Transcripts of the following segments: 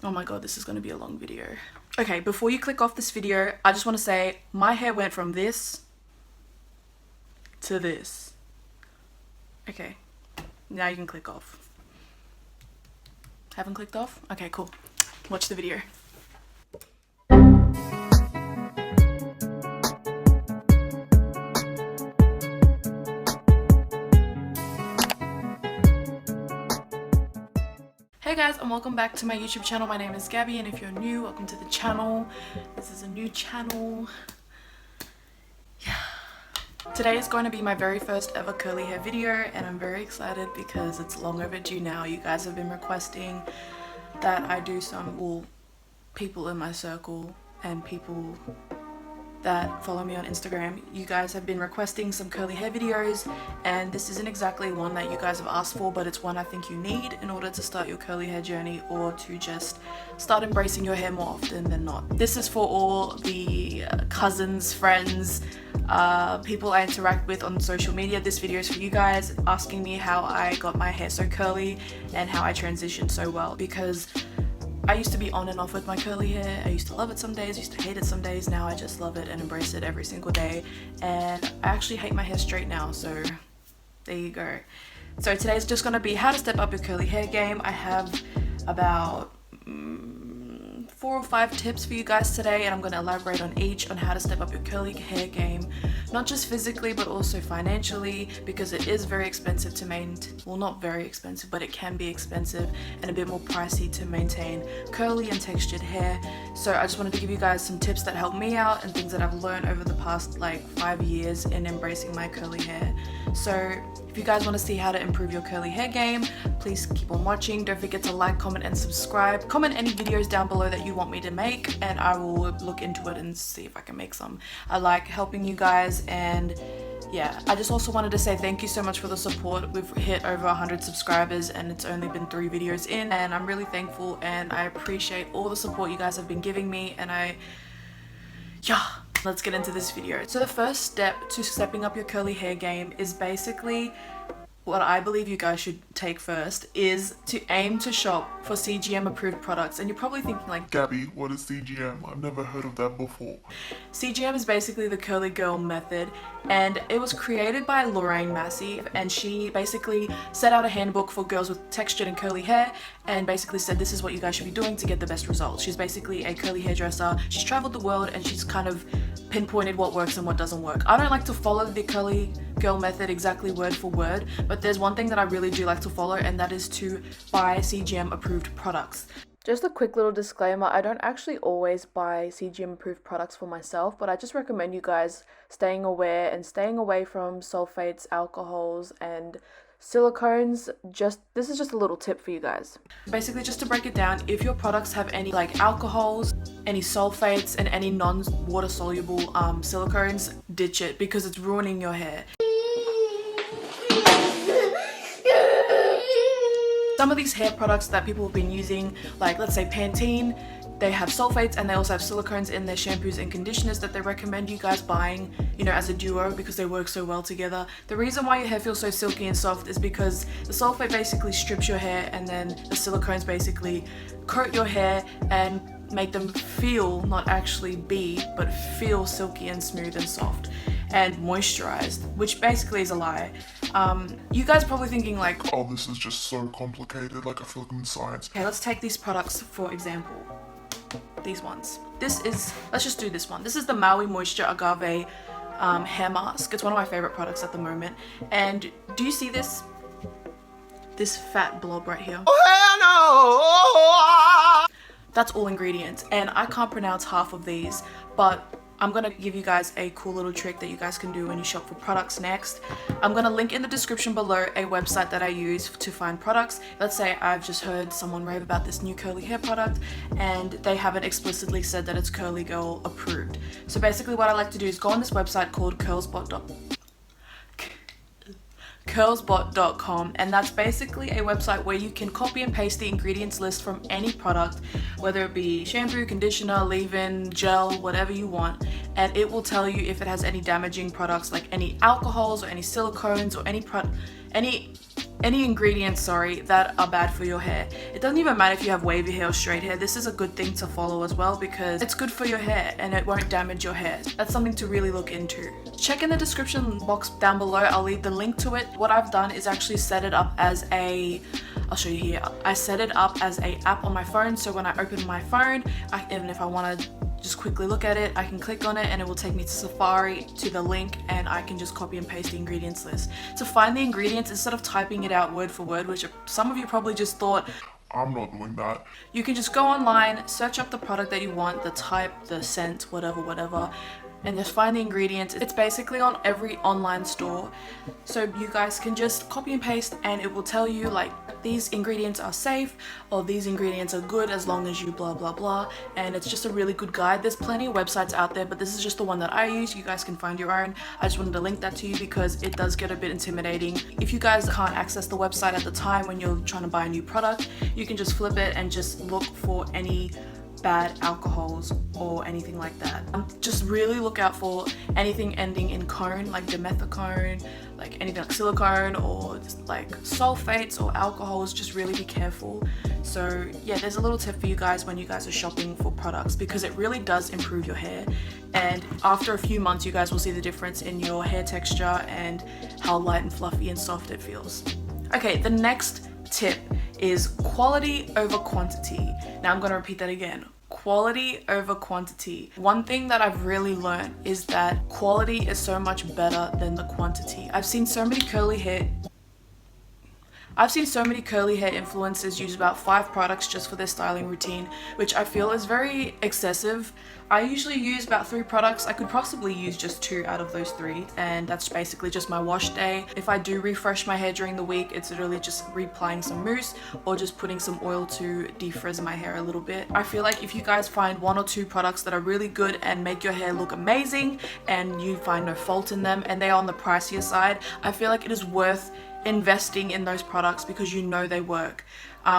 Oh my god, this is going to be a long video. Okay, before you click off this video, I just want to say my hair went from this to this. Okay, now you can click off. Haven't clicked off? Okay, cool. Watch the video. Hey guys, and welcome back to my YouTube channel. My name is Gabby, and if you're new, welcome to the channel. This is a new channel. Yeah. Today is going to be my very first ever curly hair video, and I'm very excited because it's long overdue now. You guys have been requesting that I do some, well, people in my circle and people that follow me on Instagram, you guys have been requesting some curly hair videos, and this isn't exactly one that you guys have asked for, but it's one I think you need in order to start your curly hair journey or to just start embracing your hair more often than not. This is for all the cousins, friends, people I interact with on social media. This video is for you guys asking me how I got my hair so curly and how I transitioned so well, because I used to be on and off with my curly hair. I used to love it some days, used to hate it some days. Now I just love it and embrace it every single day. And I actually hate my hair straight now, so there you go. So today's just gonna be how to step up your curly hair game. I have about 4 or 5 tips for you guys today, and I'm going to elaborate on each on how to step up your curly hair game, not just physically but also financially, because it is very expensive to maintain. Well, not very expensive, but it can be expensive and a bit more pricey to maintain curly and textured hair. So I just wanted to give you guys some tips that help me out and things that I've learned over the past like 5 years in embracing my curly hair. So if you guys want to see how to improve your curly hair game, please keep on watching. Don't forget to like, comment and subscribe. Comment any videos down below that you want me to make, and I will look into it and see if I can make some. I like helping you guys, and yeah, I just also wanted to say thank you so much for the support. We've hit over 100 subscribers and it's only been 3 videos in, and I'm really thankful and I appreciate all the support you guys have been giving me, and let's get into this video. So the first step to stepping up your curly hair game is basically what I believe you guys should take first, is to aim to shop for CGM approved products. And you're probably thinking like, Gabby, what is CGM? I've never heard of that before. CGM is basically the curly girl method, and it was created by Lorraine Massey, and she basically set out a handbook for girls with textured and curly hair and basically said this is what you guys should be doing to get the best results. She's basically a curly hairdresser. She's traveled the world and she's kind of pinpointed what works and what doesn't work. I don't like to follow the curly girl method exactly word for word, but there's one thing that I really do like to follow, and that is to buy CGM approved products. Just a quick little disclaimer, I don't actually always buy CGM approved products for myself, but I just recommend you guys staying aware and staying away from sulfates, alcohols and silicones. This is just a little tip for you guys. Basically, just to break it down, if your products have any like alcohols, any sulfates and any non-water soluble silicones, ditch it, because it's ruining your hair. Some of these hair products that people have been using, like let's say Pantene, they have sulfates and they also have silicones in their shampoos and conditioners that they recommend you guys buying, you know, as a duo, because they work so well together. The reason why your hair feels so silky and soft is because the sulfate basically strips your hair, and then the silicones basically coat your hair and make them feel, not actually be, but feel silky and smooth and soft and moisturized, which basically is a lie. You guys are probably thinking like, oh, this is just so complicated, like I feel like I'm in science. Okay, let's take these products for example. These ones. Let's just do this one. This is the Maui Moisture Agave hair mask. It's one of my favorite products at the moment. And do you see this? This fat blob right here? Oh, hell no! That's all ingredients, and I can't pronounce half of these, but I'm gonna give you guys a cool little trick that you guys can do when you shop for products next. I'm gonna link in the description below a website that I use to find products. Let's say I've just heard someone rave about this new curly hair product and they haven't explicitly said that it's curly girl approved. So basically what I like to do is go on this website called curlsbot.com, and that's basically a website where you can copy and paste the ingredients list from any product, whether it be shampoo, conditioner, leave-in, gel, whatever you want, and it will tell you if it has any damaging products like any alcohols or any silicones or any any ingredients, sorry, that are bad for your hair. It doesn't even matter if you have wavy hair or straight hair. This is a good thing to follow as well because it's good for your hair and it won't damage your hair. That's something to really look into. Check in the description box down below. I'll leave the link to it. What I've done is actually set it up as I'll show you here. I set it up as a app on my phone, so when I open my phone, even if I want to just quickly look at it, I can click on it and it will take me to Safari, to the link, and I can just copy and paste the ingredients list. To find the ingredients, instead of typing it out word for word, which some of you probably just thought, I'm not doing that. You can just go online, search up the product that you want, the type, the scent, whatever, and just find the ingredients. It's basically on every online store, so you guys can just copy and paste and it will tell you like these ingredients are safe or these ingredients are good as long as you blah blah blah, and it's just a really good guide. There's plenty of websites out there, but this is just the one that I use. You guys can find your own. I just wanted to link that to you because it does get a bit intimidating. If you guys can't access the website at the time when you're trying to buy a new product, you can just flip it and just look for any bad alcohols or anything like that. Just really look out for anything ending in cone, like dimethicone, like anything like silicone or just like sulfates or alcohols. Just really be careful. So yeah, there's a little tip for you guys when you guys are shopping for products, because it really does improve your hair, and after a few months you guys will see the difference in your hair texture and how light and fluffy and soft it feels. Okay, the next tip is quality over quantity. Now I'm going to repeat that again. Quality over quantity. One thing that I've really learned is that quality is so much better than the quantity. I've seen so many curly hair influencers use about 5 products just for their styling routine, which I feel is very excessive. I usually use about 3 products. I could possibly use just 2 out of those 3, and that's basically just my wash day. If I do refresh my hair during the week, it's literally just reapplying some mousse or just putting some oil to defrizz my hair a little bit. I feel like if you guys find 1 or 2 products that are really good and make your hair look amazing and you find no fault in them and they are on the pricier side, I feel like it is worth investing in those products because you know they work.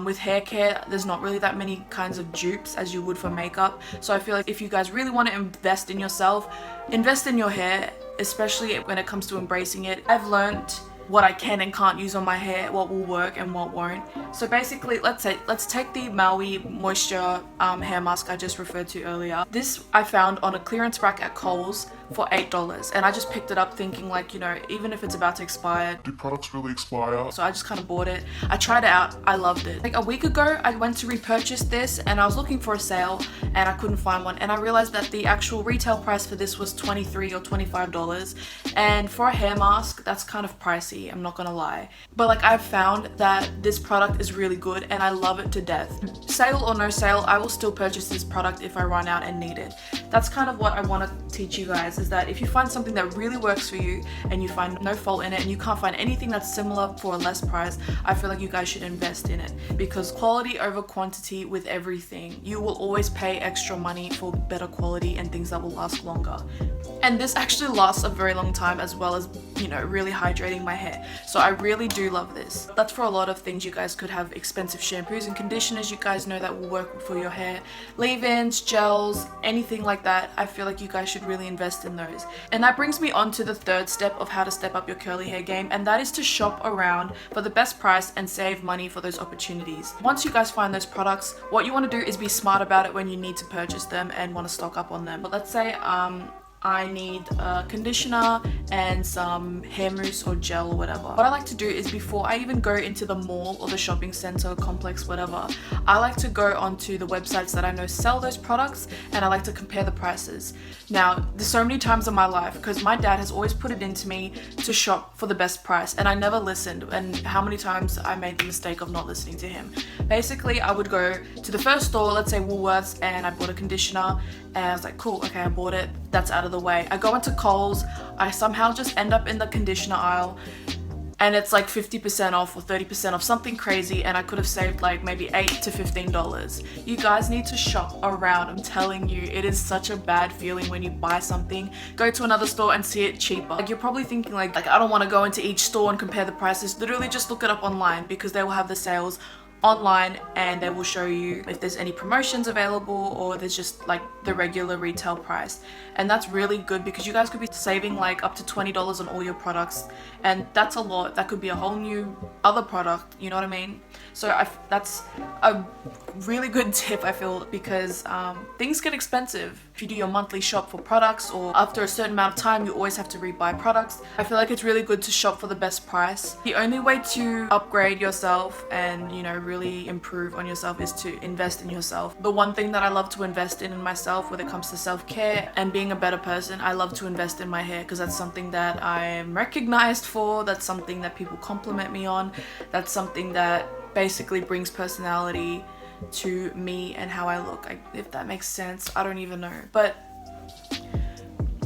With hair care, there's not really that many kinds of dupes as you would for makeup, so I feel like if you guys really want to invest in yourself, invest in your hair, especially when it comes to embracing it. I've learned what I can and can't use on my hair, what will work and what won't. So basically, let's take the Maui Moisture hair mask I just referred to earlier. This I found on a clearance rack at Kohl's for $8, and I just picked it up thinking like, you know, even if it's about to expire, Do products really expire? so I just kind of bought it. I tried it out, I loved it. Like a week ago, I went to repurchase this and I was looking for a sale and I couldn't find one, and I realized that the actual retail price for this was $23 or $25, and for a hair mask, that's kind of pricey, I'm not gonna lie. But like, I've found that this product is really good and I love it to death. Sale or no sale, I will still purchase this product if I run out and need it. That's kind of what I want to teach you guys, is that if you find something that really works for you and you find no fault in it and you can't find anything that's similar for a less price, I feel like you guys should invest in it, because quality over quantity with everything. You will always pay extra money for better quality and things that will last longer. And this actually lasts a very long time, as well as, you know, really hydrating my hair. So I really do love this. That's for a lot of things. You guys could have expensive shampoos and conditioners, you guys know, that will work for your hair. Leave-ins, gels, anything like that. I feel like you guys should really invest in those. And that brings me on to the third step of how to step up your curly hair game, and that is to shop around for the best price and save money for those opportunities. Once you guys find those products, what you want to do is be smart about it when you need to purchase them and want to stock up on them. But let's say I need a conditioner and some hair mousse or gel or whatever. What I like to do is, before I even go into the mall or the shopping center, complex, whatever, I like to go onto the websites that I know sell those products, and I like to compare the prices. Now, there's so many times in my life, because my dad has always put it into me to shop for the best price, and I never listened, and how many times I made the mistake of not listening to him. Basically, I would go to the first store, let's say Woolworths, and I bought a conditioner, and I was like, cool, okay, I bought it, that's out of the way. I go into Kohl's, I somehow just end up in the conditioner aisle, and it's like 50% off or 30% off, something crazy, and I could have saved like maybe $8 to $15. You guys need to shop around, I'm telling you. It is such a bad feeling when you buy something, go to another store and see it cheaper. Like, you're probably thinking like I don't want to go into each store and compare the prices. Literally just look it up online, because they will have the sales online, and they will show you if there's any promotions available or there's just like the regular retail price. And that's really good because you guys could be saving like up to $20 on all your products, and that's a lot. That could be a whole new other product, you know what I mean? So that's a really good tip, I feel, because things get expensive if you do your monthly shop for products, or after a certain amount of time you always have to rebuy products. I feel like it's really good to shop for the best price. The only way to upgrade yourself and, you know, really improve on yourself is to invest in yourself. The one thing that I love to invest in myself when it comes to self-care and being a better person, I love to invest in my hair, because that's something that I am recognized for, that's something that people compliment me on, that's something that basically brings personality to me and how I look. If that makes sense, I don't even know. But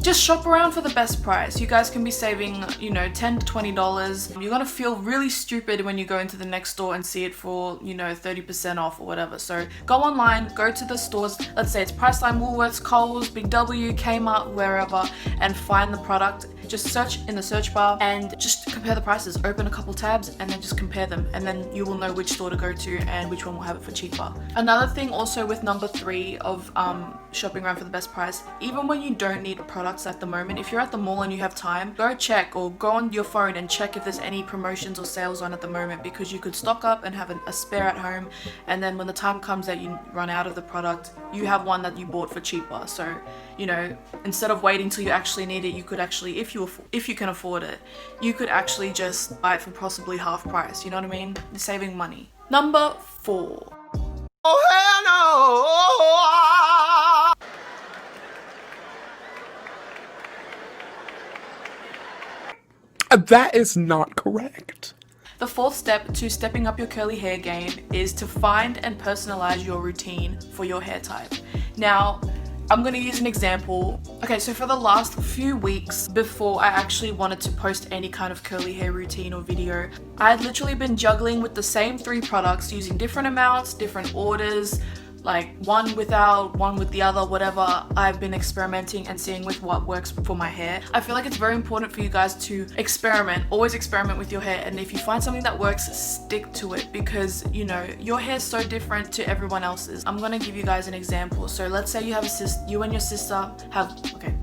just shop around for the best price. You guys can be saving, you know, $10 to $20. You're gonna feel really stupid when you go into the next store and see it for, you know, 30% off or whatever. So go online, go to the stores, let's say it's Priceline, Woolworths, Kohl's, Big W, Kmart, wherever, and find the product. Just search in the search bar and just compare the prices. Open a couple tabs and then just compare them, and then you will know which store to go to and which one will have it for cheaper. Another thing also with number 3 of shopping around for the best price, even when you don't need products at the moment, if you're at the mall and you have time, go check or go on your phone and check if there's any promotions or sales on at the moment, because you could stock up and have a spare at home, and then when the time comes that you run out of the product, you have one that you bought for cheaper. So, you know, instead of waiting till you actually need it, you could actually, if you can afford it, you could actually just buy it for possibly half price, you know what I mean? You're saving money. Number 4. Oh hell no! That is not correct. The 4th step to stepping up your curly hair game is to find and personalize your routine for your hair type. Now, I'm going to use an example. Okay, so for the last few weeks before I actually wanted to post any kind of curly hair routine or video, I had literally been juggling with the same 3 products, using different amounts, different orders, like one without, one with the other, whatever. I've been experimenting and seeing with what works for my hair. I feel like it's very important for you guys to experiment, always experiment with your hair, and if you find something that works, stick to it, because, you know, your hair is so different to everyone else's. I'm gonna give you guys an example. So let's say you have you and your sister have, okay.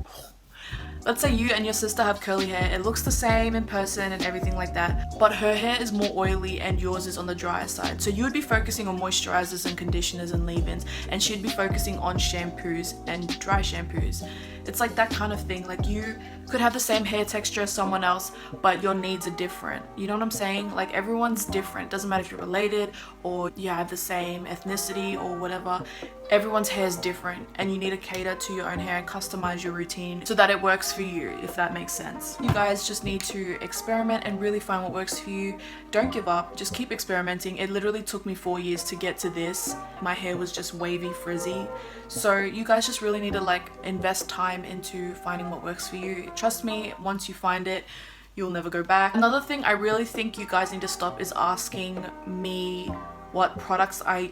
Let's say you and your sister have curly hair. It looks the same in person and everything like that, but her hair is more oily and yours is on the drier side. So you would be focusing on moisturizers and conditioners and leave-ins, and she'd be focusing on shampoos and dry shampoos. It's like that kind of thing. Like, you could have the same hair texture as someone else, but your needs are different. You know what I'm saying? Like, everyone's different. Doesn't matter if you're related or you have the same ethnicity or whatever. Everyone's hair is different, and you need to cater to your own hair and customize your routine so that it works for you, if that makes sense. You guys just need to experiment and really find what works for you. Don't give up, just keep experimenting. It literally took me 4 years to get to this. My hair was just wavy, frizzy. So you guys just really need to like invest time into finding what works for you. Trust me, once you find it, you'll never go back. Another thing I really think you guys need to stop is asking me what products okay,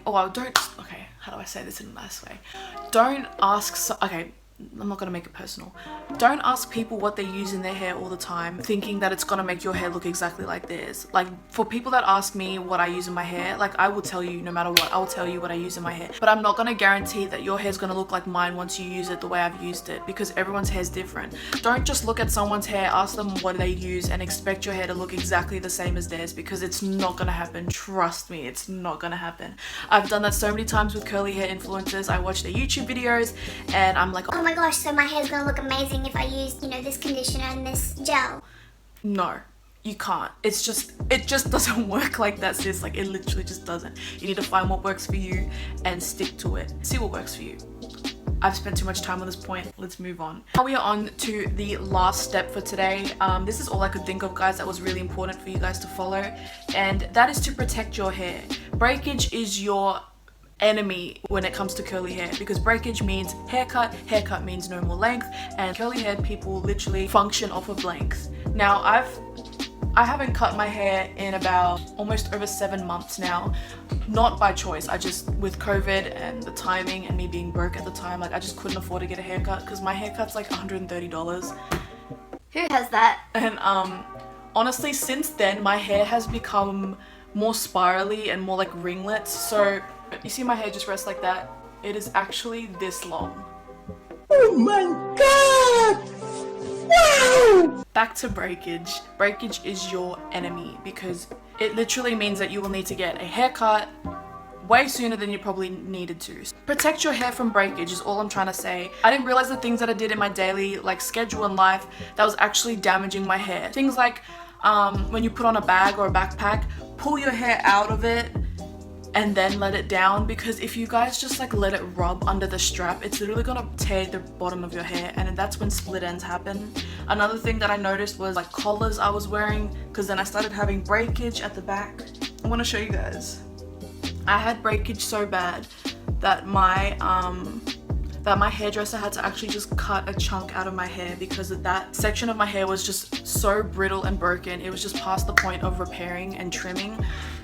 how do I say this in a nice way? Don't ask, okay, I'm not gonna make it personal. Don't ask people what they use in their hair all the time, thinking that it's gonna make your hair look exactly like theirs. Like, for people that ask me what I use in my hair, like, I will tell you no matter what, I'll tell you what I use in my hair. But I'm not gonna guarantee that your hair's gonna look like mine once you use it the way I've used it, because everyone's hair is different. Don't just look at someone's hair, ask them what they use, and expect your hair to look exactly the same as theirs, because it's not gonna happen. Trust me, it's not gonna happen. I've done that so many times with curly hair influencers. I watch their YouTube videos and I'm like, oh my gosh, so my hair's gonna look amazing if I use, you know, this conditioner and this gel. no, you can't. It just doesn't work like that, sis. Like, it literally just doesn't. You need to find what works for you and stick to it. See what works for you. I've spent too much time on this point. Let's move on. Now we are on to the last step for today. This is all I could think of, guys, that was really important for you guys to follow, and that is to protect your hair. Breakage is your enemy when it comes to curly hair, because breakage means haircut means no more length, and curly haired people literally function off of length. Now I haven't cut my hair in about almost over 7 months now, not by choice. I just, with COVID and the timing and me being broke at the time, like, I just couldn't afford to get a haircut, because my haircut's like $130. Who has that? And honestly, since then my hair has become more spirally and more like ringlets. So you see my hair just rests like that. It is actually this long. Oh my god! Wow! Back to breakage. Breakage is your enemy because it literally means that you will need to get a haircut way sooner than you probably needed to. Protect your hair from breakage is all I'm trying to say. I didn't realize the things that I did in my daily like schedule and life that was actually damaging my hair. Things like when you put on a bag or a backpack, pull your hair out of it and then let it down, because if you guys just like let it rub under the strap, it's literally gonna tear the bottom of your hair, and that's when split ends happen. Another thing that I noticed was like collars I was wearing, because then I started having breakage at the back. I want to show you guys. I had breakage so bad that my hairdresser had to actually just cut a chunk out of my hair because that section of my hair was just so brittle and broken. It was just past the point of repairing and trimming.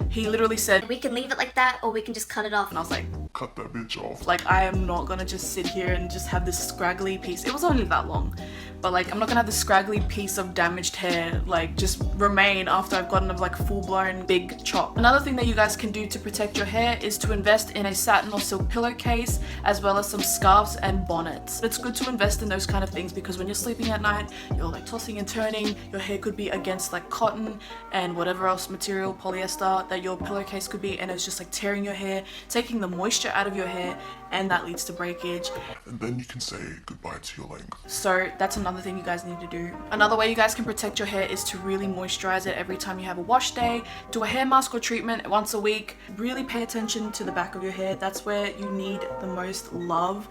He literally said, We can leave it like that, or we can just cut it off. and I was like, Cut that bitch off. like, I am not gonna just sit here and just have this scraggly piece. It was only that long, but like I'm not gonna have this scraggly piece of damaged hair like just remain after I've gotten a like full-blown big chop. Another thing that you guys can do to protect your hair is to invest in a satin or silk pillowcase, as well as some scarves and bonnets. It's good to invest in those kind of things because when you're sleeping at night, you're like tossing and turning, your hair could be against like cotton and whatever else material, polyester, that your pillowcase could be, and it's just like tearing your hair, taking the moisture out of your hair, and that leads to breakage. And then you can say goodbye to your length. So that's another thing you guys need to do. Another way you guys can protect your hair is to really moisturize it every time you have a wash day. Do a hair mask or treatment once a week. Really pay attention to the back of your hair. That's where you need the most love.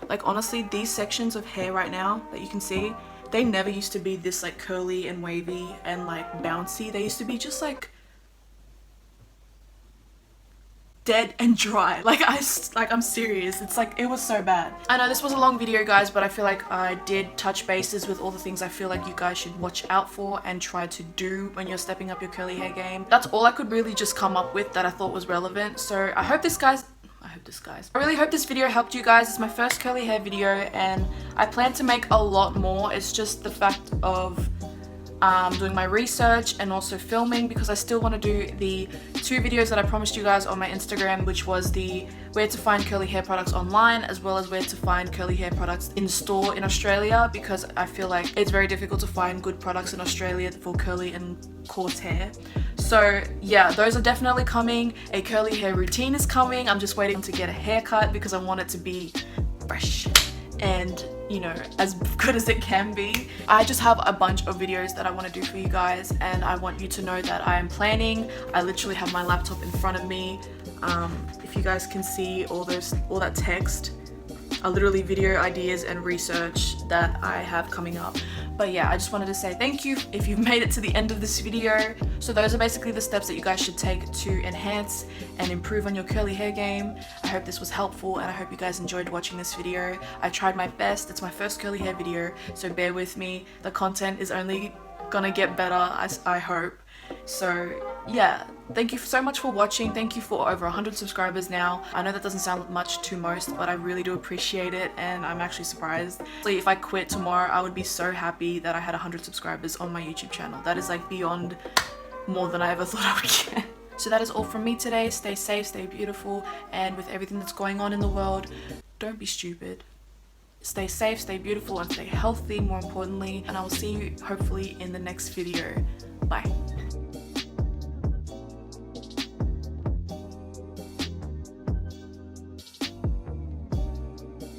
Like honestly, these sections of hair right now that you can see, they never used to be this like curly and wavy and like bouncy. They used to be just like dead and dry. I'm serious. It's like, it was so bad. I know this was a long video, guys, but I feel like I did touch bases with all the things I feel like you guys should watch out for and try to do when you're stepping up your curly hair game. That's all I could really just come up with that I thought was relevant. So I really hope this video helped you guys. It's my first curly hair video and I plan to make a lot more. It's just the fact of doing my research and also filming, because I still want to do the 2 videos that I promised you guys on my Instagram, which was the where to find curly hair products online, as well as where to find curly hair products in store in Australia, because I feel like it's very difficult to find good products in Australia for curly and coarse hair. So yeah, those are definitely coming. A curly hair routine is coming. I'm just waiting to get a haircut because I want it to be fresh and, you know, as good as it can be. I just have a bunch of videos that I want to do for you guys, and I want you to know that I am planning. I literally have my laptop in front of me. If you guys can see all that text, are literally video ideas and research that I have coming up. But yeah, I just wanted to say thank you if you've made it to the end of this video. So those are basically the steps that you guys should take to enhance and improve on your curly hair game. I hope this was helpful and I hope you guys enjoyed watching this video. I tried my best. It's my first curly hair video, so bear with me. The content is only gonna get better, I hope. So yeah, thank you so much for watching. Thank you for over 100 subscribers now. I know that doesn't sound much to most, but I really do appreciate it, and I'm actually surprised. So if I quit tomorrow, I would be so happy that I had 100 subscribers on my YouTube channel. That is like beyond more than I ever thought I would get. So that is all from me today. Stay safe, stay beautiful, and with everything that's going on in the world, don't be stupid. Stay safe, stay beautiful, and stay healthy, more importantly, and I will see you hopefully in the next video. Bye.